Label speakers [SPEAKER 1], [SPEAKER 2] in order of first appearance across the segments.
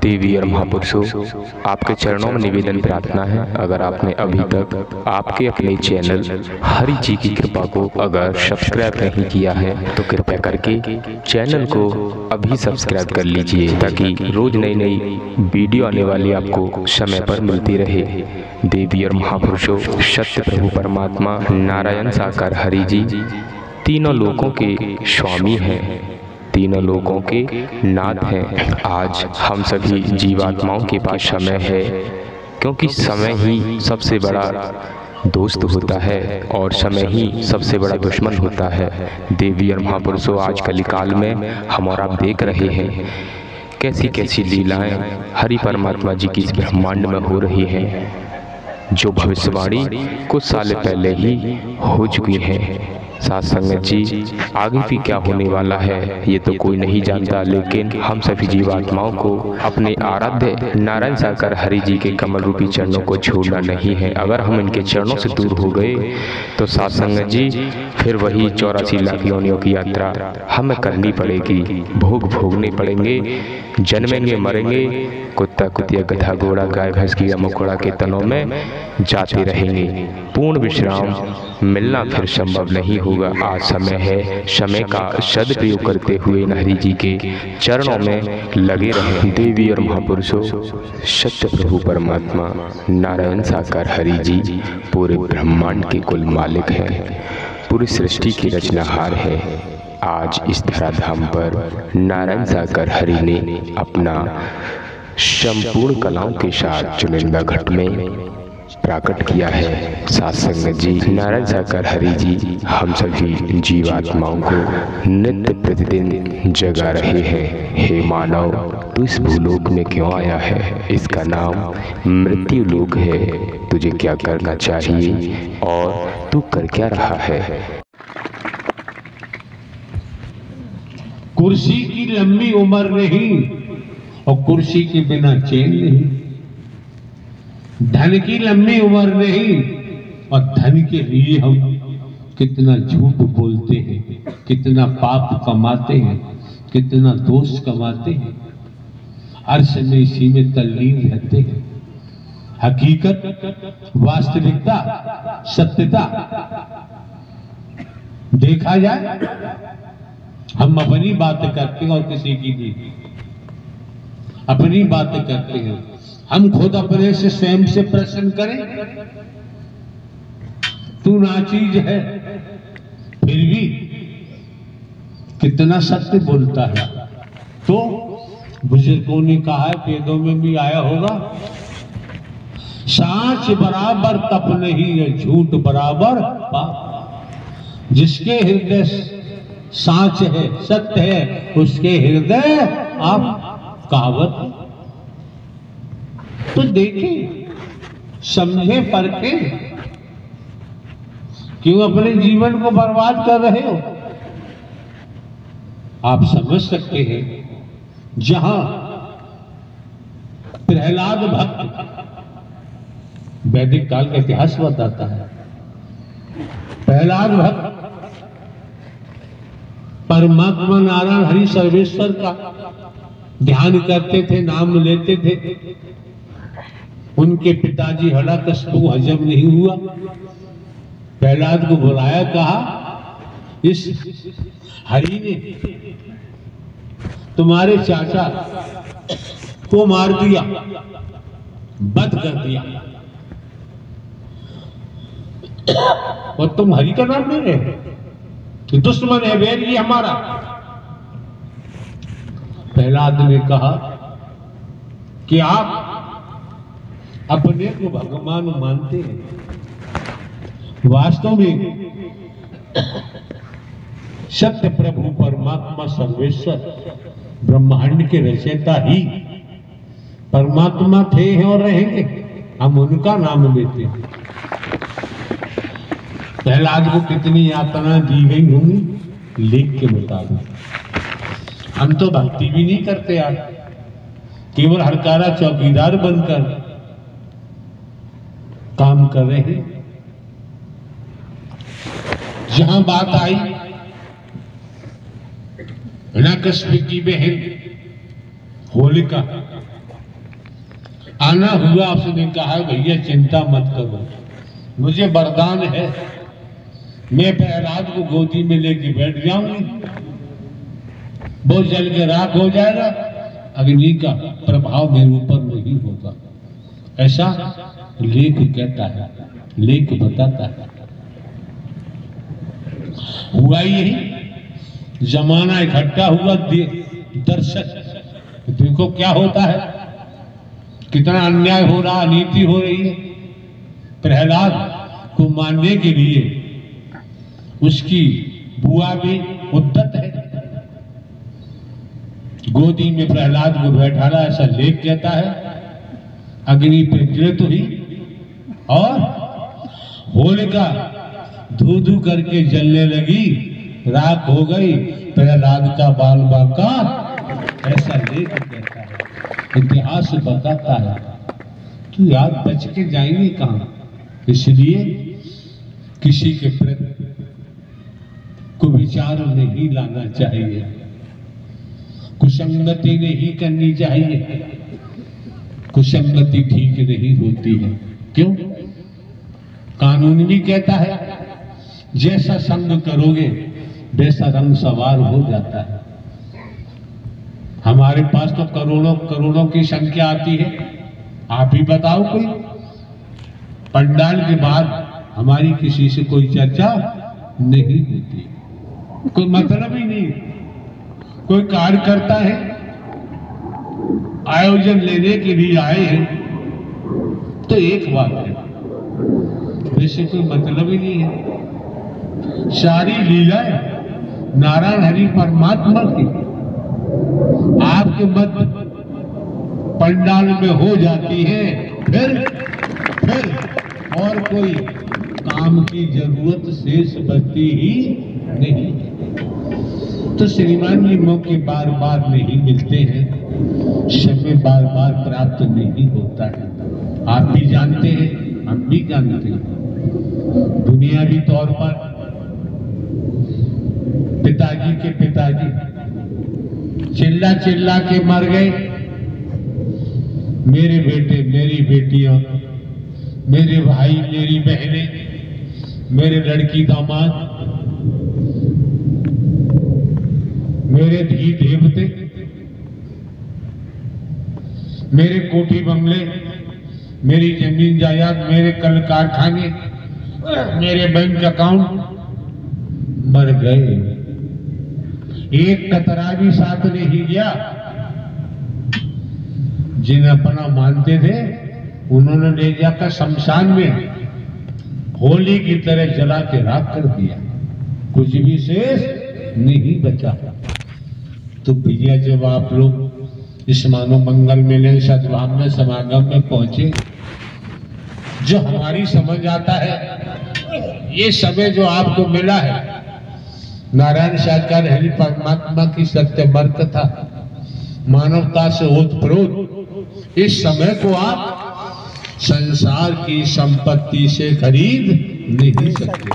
[SPEAKER 1] देवी और महापुरुषों, आपके चरणों में निवेदन प्रार्थना है, अगर आपने अभी तक आपके अपने चैनल हरि जी की कृपा को अगर सब्सक्राइब नहीं किया है तो कृपया करके चैनल को अभी सब्सक्राइब कर लीजिए, ताकि रोज नई नई वीडियो आने वाली आपको समय पर मिलती रहे। देवी और महापुरुषों, सत्य प्रभु परमात्मा नारायण साकार हरि जी तीनों लोकों के स्वामी हैं, तीनों लोगों के नाथ हैं। आज हम सभी जीवात्माओं के पास समय है, क्योंकि समय ही सबसे बड़ा दोस्त होता है और समय ही सबसे बड़ा दुश्मन होता है। देवी और महापुरुषों, आज कलिकाल में हम और आप देख रहे हैं कैसी कैसी लीलाएं हरि परमात्मा जी की इस ब्रह्मांड में हो रही हैं, जो भविष्यवाणी कुछ साल पहले ही हो चुकी हैं। साथ संगत जी, आगे भी क्या होने वाला है ये तो कोई नहीं जानता, लेकिन हम सभी जीवात्माओं को अपने आराध्य नारायण साकार हरि जी के कमल रूपी चरणों को छोड़ना नहीं है। अगर हम इनके चरणों से दूर हो गए तो साथ संगत जी फिर वही 84 लाख योनियों की यात्रा हमें करनी पड़ेगी, भोग भोगने पड़ेंगे, जन्मेंगे मरेंगे, कुत्ता कुतिया गधा घोड़ा गाय भैंस कीड़ा मकोड़ा के तनों में जाते रहेंगे। पूर्ण विश्राम मिलना फिर संभव नहीं होगा। आज समय है, समय का सदुपयोग करते हुए हरि जी के चरणों में लगे रहें। देवी और महापुरुषों, सत्य प्रभु परमात्मा नारायण साकार हरि जी पूरे ब्रह्मांड के कुल मालिक हैं, पूरी सृष्टि के रचनाहार हैं। आज इस धराधाम पर नारायण साकार हरि ने अपना संपूर्ण कलाओं के साथ चुनिंदा घट में प्रकट किया है। साथ संगत जी, नारायण साकार हरि जी हम सभी जीवात्माओं को नित्य प्रतिदिन जगा रहे हैं। हे मानव, तू इस भूलोक में क्यों आया है? इसका नाम मृत्यु लोक है। तुझे क्या करना चाहिए और तू कर क्या रहा है?
[SPEAKER 2] कुर्सी की लंबी उम्र नहीं और कुर्सी के बिना चैन नहीं, धन की लंबी उम्र नहीं और धन के लिए हम कितना झूठ बोलते हैं, कितना पाप कमाते हैं, कितना दोष कमाते हैं, हर समय इसी में तल्लीन रहते हैं। हकीकत, वास्तविकता, सत्यता देखा जाए, हम अपनी बातें करते हैं और किसी की नहीं, अपनी बातें करते हैं। हम खुद अपने से स्वयं से प्रश्न करें, तू नाचीज है फिर भी कितना सत्य बोलता है। तो बुजुर्गों ने कहा है, वेदों में भी आया होगा, सांच बराबर तप नहीं है, झूठ बराबर पाप। जिसके हृदय सांच है, सत्य है, उसके हृदय आप कहावत। तो देखें, समझे, परखे, क्यों अपने जीवन को बर्बाद कर रहे हो? आप समझ सकते हैं, जहां प्रहलाद भक्त, वैदिक काल का इतिहास बताता है, प्रहलाद भक्त परमात्मा नारायण हरि सर्वेश्वर का ध्यान करते थे, नाम लेते थे। उनके पिताजी हलाकष्पु हजम नहीं हुआ, प्रहलाद को बुलाया, कहा इस हरि ने तुम्हारे चाचा को मार दिया, वध कर दिया, और तुम हरि का नाम ले रहे हो, दुश्मन है, वैरी हमारा। प्रहलाद ने कहा कि आप अपने को भगवान मानते हैं, वास्तव में सत्य प्रभु परमात्मा सर्वेश्वर ब्रह्मांड के रचयिता ही परमात्मा थे हैं और रहेंगे। हम उनका नाम लेते हैं। प्रहलाद को कितनी यातना दी गई होंगी लेख के मुताबिक। हम तो भक्ति भी नहीं करते यार, केवल हरकारा चौकीदार बनकर काम कर रहे हैं। जहां बात आई हिरण्यकश्यप की बहन होलिका, आना हुआ, उसने कहा भैया चिंता मत करो, मुझे वरदान है, मैं प्रहलाद को गोदी में लेके बैठ जाऊंगी, वो जल के राख हो जाएगा, अग्नि का प्रभाव मेरे ऊपर नहीं होगा। ऐसा लेख कहता है, लेख बताता है। हुआ यही, जमाना इकट्ठा हुआ, दर्शक देखो क्या होता है, कितना अन्याय हो रहा, अनीति हो रही है। प्रहलाद को मारने के लिए उसकी बुआ भी उद्यत है, गोदी में प्रहलाद को बैठाला, ऐसा लेख कहता है। अग्नि प्रज्वलित हुई और होलिका धू धू करके जलने लगी, राख हो गई प्रहलाद का बाल बांका, ऐसा लेख कहता है, इतिहास बताता है। तो यार बच के जाएंगे कहां? इसलिए किसी के प्रति को विचार नहीं लाना चाहिए, कुसंगति नहीं करनी चाहिए, कुसंगति ठीक नहीं होती है। क्यों? कानून भी कहता है जैसा संग करोगे वैसा रंग सवार हो जाता है। हमारे पास तो करोड़ों करोड़ों की संख्या आती है, आप ही बताओ कोई पंडाल के बाद हमारी किसी से कोई चर्चा नहीं होती, कोई मतलब ही नहीं। कोई कार्य करता है, आयोजन लेने के लिए आए हैं तो एक बात है, वैसे कोई मतलब ही नहीं है। सारी लीलाएं नारायण हरि परमात्मा की आपके मध्य पंडाल में हो जाती है, फिर और कोई काम की जरूरत शेष बचती ही नहीं। तो श्रीमान जी मौके बार बार नहीं मिलते हैं, समय बार बार प्राप्त नहीं होता है। आप भी जानते हैं, हम भी जानते हैं। दुनियावी तौर पर पिताजी के पिताजी चिल्ला चिल्ला के मर गए, मेरे बेटे मेरी बेटियां, मेरे भाई मेरी बहनें, मेरे लड़की दामाद, मेरे धी देवते, मेरे कोठी बंगले, मेरी जमीन जायदाद, मेरे कल कारखाने, मेरे बैंक अकाउंट मर गए। एक कतरा भी साथ नहीं गया। जिन्हें अपना मानते थे उन्होंने ले जाकर शमशान में होली की तरह जला के राख कर दिया, कुछ भी शेष नहीं बचा। तो भैया जब आप लोग इस मानव मंगल मेले सद्भाव में समागम में पहुंचे, जो हमारी समझ आता है, ये समय जो आपको मिला है नारायण साकार हरि परमात्मा की सत्यमर कथा, मानवता से ओतप्रोत, इस समय को आप संसार की संपत्ति से खरीद नहीं सकते।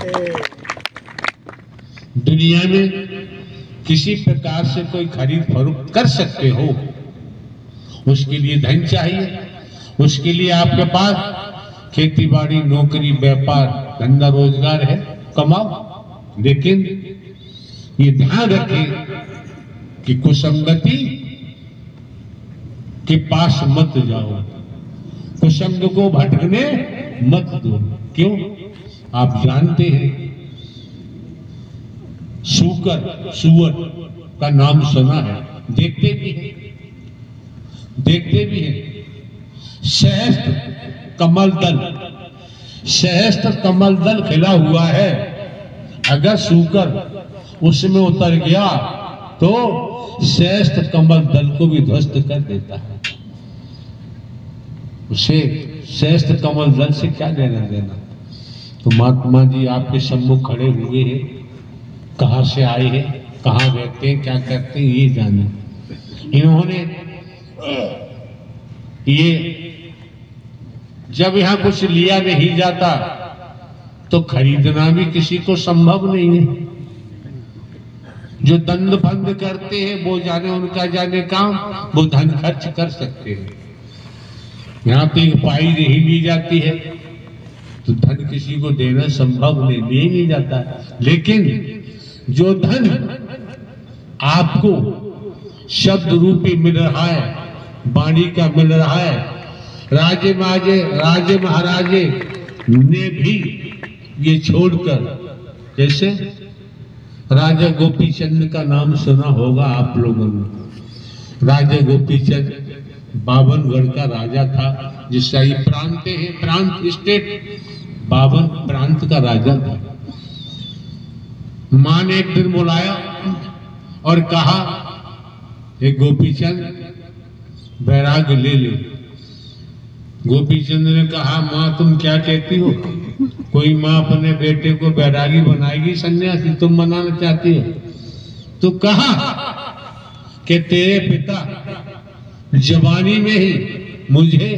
[SPEAKER 2] दुनिया में किसी प्रकार से कोई खरीद फरोख्त कर सकते हो, उसके लिए धन चाहिए, उसके लिए आपके पास खेती बाड़ी नौकरी व्यापार धंधा रोजगार है, कमाओ। लेकिन ये ध्यान रखें कि कुसंगति के पास मत जाओ, कुसंग को भटकने मत दो। क्यों? आप जानते हैं सुअर का नाम सुना है, देखते भी हैं। सहस्त्र कमल दल खिला हुआ है, अगर सूकर उसमें उतर गया तो सहस्त्र कमल दल को भी ध्वस्त कर देता है। उसे सहस्त्र कमल दल से क्या लेना देना। तो महात्मा जी आपके सम्मुख खड़े हुए हैं, कहां से आए हैं, कहां रहते हैं, क्या करते हैं, ये जाने। इन्होंने ये जब यहां कुछ लिया नहीं जाता तो खरीदना भी किसी को संभव नहीं है। जो दंड बंद करते हैं वो जाने उनका जाने काम, वो धन खर्च कर सकते हैं, यहाँ तो एक पाई नहीं ली जाती है तो धन किसी को देना संभव नहीं, ले नहीं जाता है। लेकिन जो धन आपको शब्द रूपी मिल रहा है, वाणी का मिल रहा है, राजे महाराजे ने भी ये छोड़कर, जैसे राजा गोपीचंद का नाम सुना होगा आप लोगों ने। राजा गोपीचंद 52 का राजा था, जिसका ये प्रांत है, प्रांत स्टेट 52 प्रांत का राजा था। मां ने एक दिन बुलाया और कहा, एक गोपीचंद वैराग ले ले। गोपीचंद ने कहा, मां तुम क्या कहती हो? कोई मां अपने बेटे को बैरागी बनाएगी सन्यासी? तुम बनाना चाहती हो? तो कहा कि तेरे पिता जवानी में ही मुझे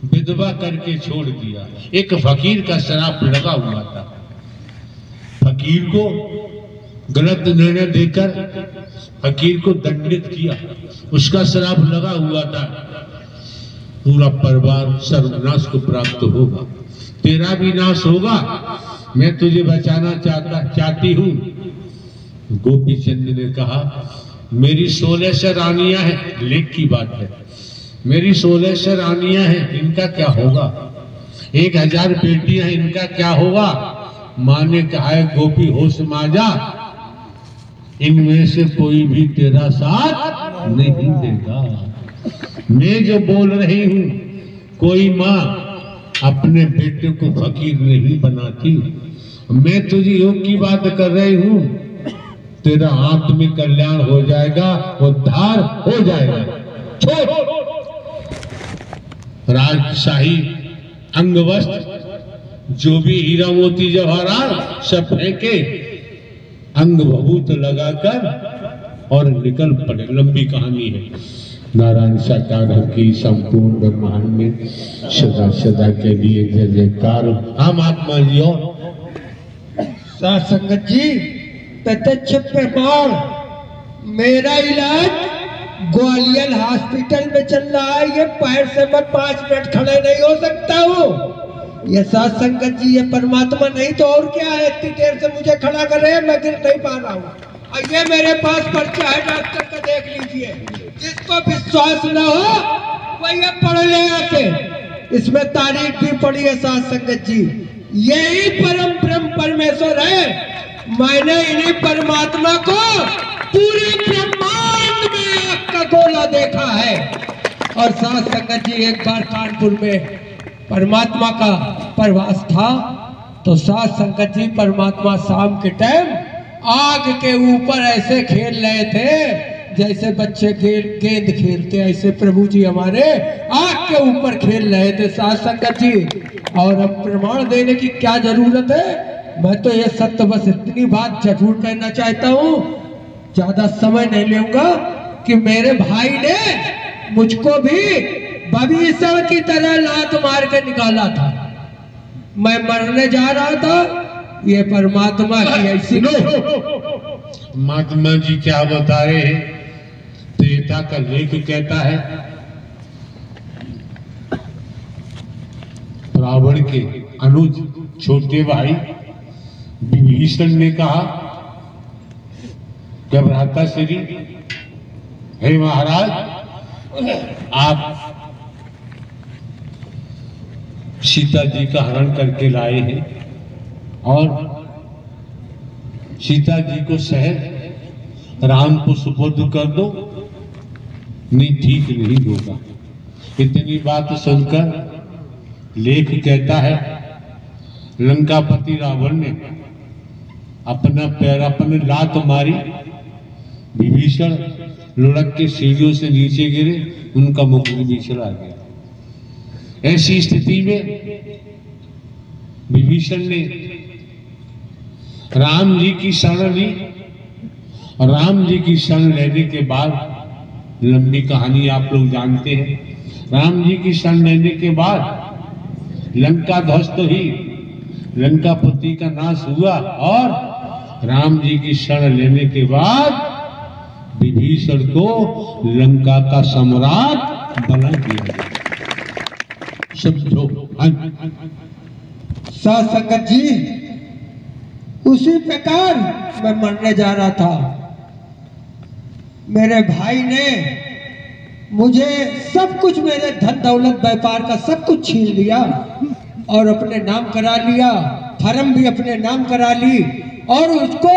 [SPEAKER 2] विधवा करके छोड़ दिया। एक फकीर का श्राप लगा हुआ था। फकीर को गलत निर्णय देकर फकीर को दंडित किया, उसका श्राप लगा हुआ था। पूरा परिवार सर्वनाश को प्राप्त होगा, तेरा भी नाश होगा, मैं तुझे बचाना चाहती हूं। गोपीचंद ने कहा, मेरी 16 रानियां हैं, लेख की बात है, मेरी 16 रानियां हैं, इनका क्या होगा? 1000 बेटियां हैं, इनका क्या होगा? मां ने कहा है, गोपी होश में आ जा, इनमें से कोई भी तेरा साथ नहीं देगा। मैं जो बोल रही हूं, कोई मां अपने बेटे को फकीर नहीं बनाती। मैं तुझे योग की बात कर रही हूं, तेरा आत्मिक कल्याण हो जाएगा, उद्धार हो जाएगा। राजशाही अंग वस्त्र जो भी हीरा मोती जवाहरात सब फेंके, अंग भभूत लगाकर और निकल पड़े। लंबी कहानी है। नारायण साकार की संपूर्ण ब्रह्मांड में सदा सदा के लिए जय जयकार। हम आत्मा जी और
[SPEAKER 3] साथ संगत जी, प्रत्यक्ष प्रमाण, मेरा इलाज ग्वालियर हॉस्पिटल में चल रहा है। ये पैर से मैं 5 मिनट खड़े नहीं हो सकता हूँ। ये साथ संगत जी, ये परमात्मा नहीं तो और क्या है? इतनी देर से मुझे खड़ा कर रहे हैं, मैं गिर नहीं पा रहा हूँ। और ये मेरे पास पर्चा है, डॉक्टर का देख लीजिए। जिसको विश्वास न हो वो ये पढ़ ले आके, इसमें तारीख भी पढ़ी है साथ संगत जी। यही परम ब्रह्म परमेश्वर है। मैंने इन्हीं परमात्मा को पूरे ब्रह्मांड में आग का गोला देखा है। और साथ संगत जी, एक बार कानपुर में परमात्मा का प्रवास था, तो साथ संगत जी परमात्मा शाम के टाइम आग के ऊपर ऐसे खेल रहे थे जैसे बच्चे गेंद खेलते, ऐसे प्रभु जी हमारे आग के ऊपर खेल रहे थे साथ संगत जी। और अब प्रमाण देने की क्या जरूरत है? मैं तो ये सत्य बस इतनी बात जरूर कहना चाहता हूँ, ज्यादा समय नहीं लूंगा, कि मेरे भाई ने मुझको भी भविष्य की तरह लात मार के निकाला था। मैं मरने जा रहा था, ये परमात्मा की ऐसी।
[SPEAKER 2] महात्मा जी क्या बता रहे हैं? त्रेता का लेख कहता है, रावण के अनुज छोटे भाई विभीषण ने कहा, जब भ्राता श्री, हे महाराज, आप सीता जी का हरण करके लाए हैं और सीता जी को शहर राम को सुपुर्द कर दो, नहीं ठीक नहीं होगा। इतनी बात सुनकर लेख कहता है, लंकापति रावण ने अपना पैर, अपने लात मारी, विभीषण लुढ़क के सीढ़ियों से नीचे गिरे, उनका मुख भी चला गया। ऐसी स्थिति में विभीषण ने राम जी की शरण ली, और राम जी की शरण लेने के बाद, लंबी कहानी आप लोग जानते हैं, राम जी की शरण लेने के बाद लंका ध्वस्त हुई, लंकापति का नाश हुआ, और राम जी की शरण लेने के बाद विभीषण को लंका का सम्राट बना दिया गया। समझो।
[SPEAKER 3] साथ संगत जी, उसी प्रकार मैं मरने जा रहा था, मेरे भाई ने मुझे सब कुछ, मेरे धन दौलत व्यापार का सब कुछ छीन लिया और अपने नाम करा लिया, फर्म भी अपने नाम करा ली और उसको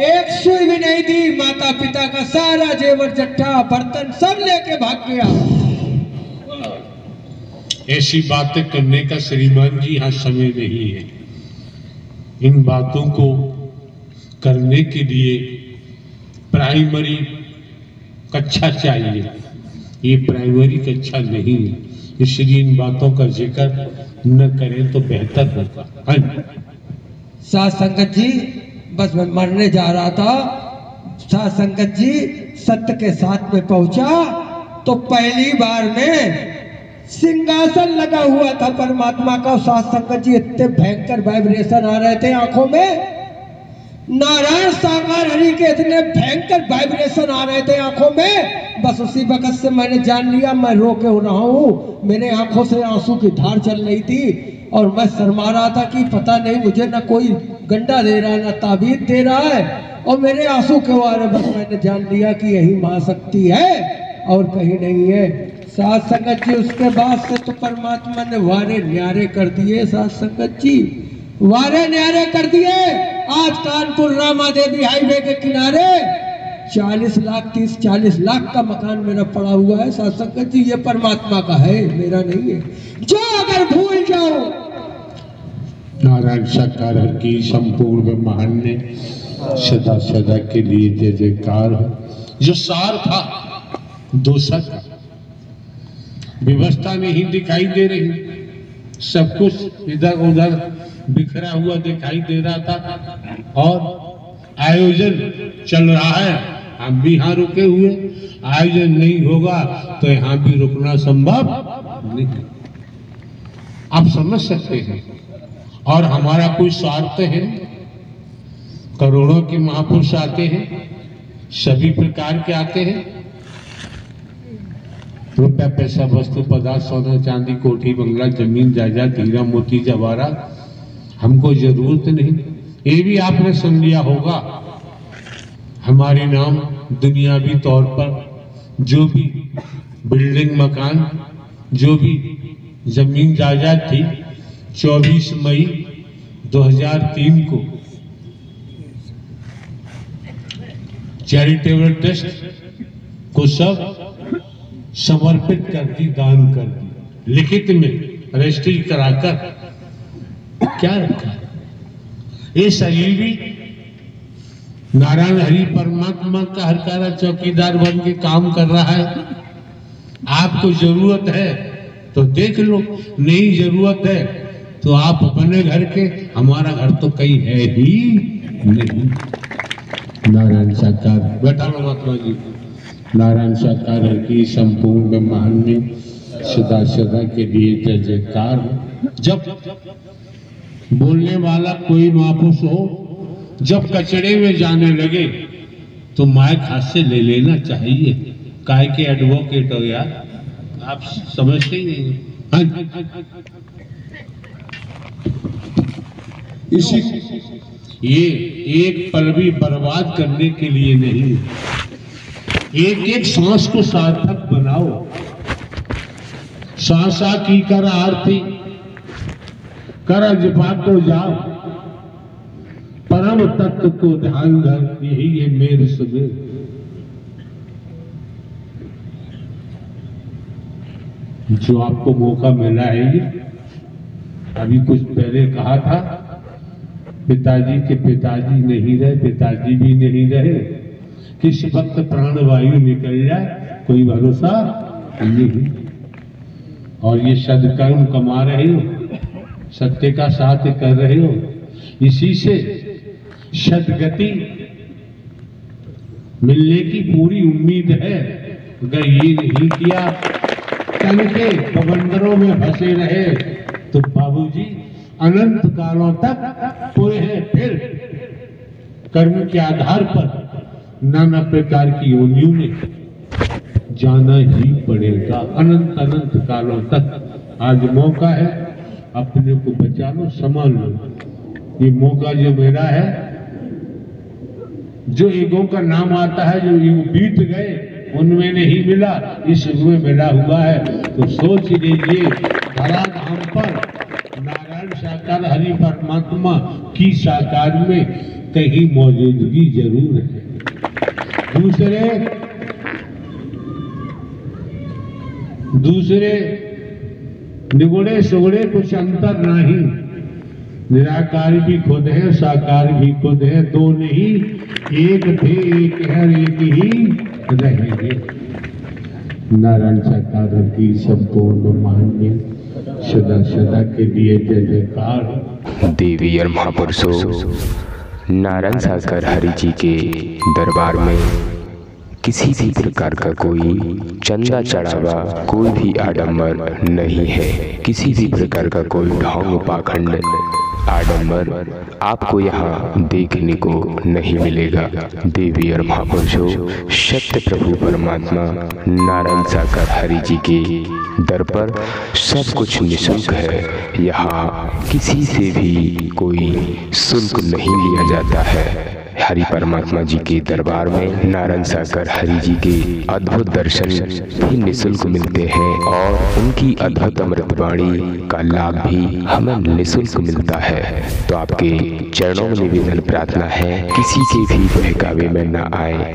[SPEAKER 3] एक सुई भी नहीं दी। माता पिता का सारा जेवर जट्टा बर्तन सब लेके भाग गया।
[SPEAKER 2] ऐसी बातें करने का श्रीमान जी यहाँ समय नहीं है। इन बातों को करने के लिए प्राइमरी कक्षा चाहिए, ये प्राइमरी कक्षा नहीं है, इसलिए इन बातों का जिक्र न करें तो बेहतर होगा।
[SPEAKER 3] साथ संगत जी, बस मैं मरने जा रहा था। साथ संगत जी, सत्य के साथ में पहुंचा तो पहली बार में सिंहासन लगा हुआ था परमात्मा का। साथ संगत जी, इतने भयंकर वाइब्रेशन आ रहे थे आंखों में, नारायण साकार हरि के इतने भयंकर वाइब्रेशन आ रहे थे आंखों में। बस उसी वक्त से मैंने जान लिया मैं रो के रहा हूँ। मेरे आंखों से आंसू की धार चल रही थी और मैं शर्मा रहा था कि पता नहीं मुझे ना कोई गंडा दे रहा है ना ताबीज दे रहा है, और मेरे आंसू के वारे बस मैंने जान लिया कि यही महाशक्ति है और कहीं नहीं है। साथ संगत जी, उसके बाद से तो परमात्मा ने वारे न्यारे कर दिए। साथ संगत जी, वारे न्यारे कर दिए। आज कानपुर रामा देवी हाईवे के किनारे 40 लाख का मकान मेरा पड़ा हुआ है। साथ संगत जी, ये परमात्मा का है, मेरा नहीं है। जो अगर भूल जाओ,
[SPEAKER 2] नारायण साकार हरि की संपूर्ण ब्रह्मांड सदा सदा के लिए जय जयकार है। जो सार था दोषा का, व्यवस्था नहीं दिखाई दे रही, सब कुछ इधर उधर बिखरा हुआ दिखाई दे रहा था और आयोजन चल रहा है, हम भी यहाँ रुके हुए। आयोजन नहीं होगा तो यहाँ भी रुकना संभव नहीं। आप समझ सकते हैं। और हमारा कोई स्वार्थ है, करोड़ों के महापुरुष आते हैं, सभी प्रकार के आते हैं, रुपया पैसा वस्तु पदार्थ सोना चांदी कोठी बंगला जमीन जायदाद हीरा मोती जवाहरात हमको जरूरत नहीं। ये भी आपने सुन लिया होगा, हमारे नाम दुनियावी तौर पर जो भी बिल्डिंग मकान जो भी जमीन जायदाद थी 24 मई 2003 को चैरिटेबल ट्रस्ट को सब समर्पित कर दी, दान कर दी, लिखित में रजिस्ट्री कराकर क्या रखा। ये शरीर भी नारायण हरि परमात्मा का हरकारा चौकीदार बन के काम कर रहा है। आपको जरूरत है तो देख लो, नहीं जरूरत है तो आप अपने घर के, हमारा घर तो कहीं है ही नहीं। नारायण साकार, बैठा लो महात्मा जी। नारायण साकार हरि की संपूर्ण ब्रह्मांड में सदा सदा के लिए जय जयकार हो। जब बोलने वाला कोई महापुरुष हो, जब कचड़े में जाने लगे तो माइक हाथ से ले लेना चाहिए। काय के एडवोकेट हो यार, आप समझते ही नहीं। इसी ये एक पल भी बर्बाद करने के लिए नहीं, एक एक सांस को सार्थक बनाओ। सांसा की कर आरती कर जपात तो जाओ, परम तत्व को ध्यान धर, यही है मेरे सवेर। जो आपको मौका मिला है, ये अभी कुछ पहले कहा था, पिताजी के पिताजी नहीं रहे, पिताजी भी नहीं रहे, किस वक्त प्राणवायु निकल जाए कोई भरोसा नहीं। और ये सदकर्म कमा रहे हो, सत्य का साथ कर रहे हो, इसी से सदगति मिलने की पूरी उम्मीद है। अगर ये नहीं किया, तन के बवंडरों में फंसे रहे तो बाबूजी अनंत कालों तक पूरे हैं। फिर कर्म के आधार पर नाना प्रकार की योनियों में जाना ही पड़ेगा, अनंत अनंत कालों तक आज मौका है, अपने को बचा लो, संभाल लो। ये मौका जो मेरा है, जो ईगो का नाम आता है, जो युग बीत गए उनमें नहीं मिला, इस युग में मिला हुआ है। तो सोच लीजिए, धरा धाम पर नारायण साकार हरि परमात्मा की साकार में कहीं मौजूदगी जरूर है। दूसरे निगुड़े सुगड़े कुछ अंतर नहीं, निराकार भी खुद है, साकार भी खुद है, दो नहीं एक थे, एक है, एक ही रहेंगे। नारायण साकार की संपूर्ण मान्य सदा सदा के लिए जय जयकार।
[SPEAKER 1] देवी और महापुरुषों, नारायण साकार हरि जी के दरबार में किसी भी प्रकार का कोई चंदा चढ़ावा, कोई भी आडंबर नहीं है। किसी भी प्रकार का कोई ढोंग पाखंड आडंबर आपको यहाँ देखने को नहीं मिलेगा। देवी और महापुरुषों, सत्य प्रभु परमात्मा नारायण साकार हरि जी के दर पर सब कुछ निःशुल्क है। यहाँ किसी से भी कोई शुल्क नहीं लिया जाता है। हरि परमात्मा जी के दरबार में नारायण साकार हरि जी के अद्भुत दर्शन भी निःशुल्क मिलते हैं और उनकी अद्भुत अमृतवाणी का लाभ भी हमें निःशुल्क मिलता है। तो आपके चरणों में निवेदन प्रार्थना है, किसी के भी बहकावे में न आए।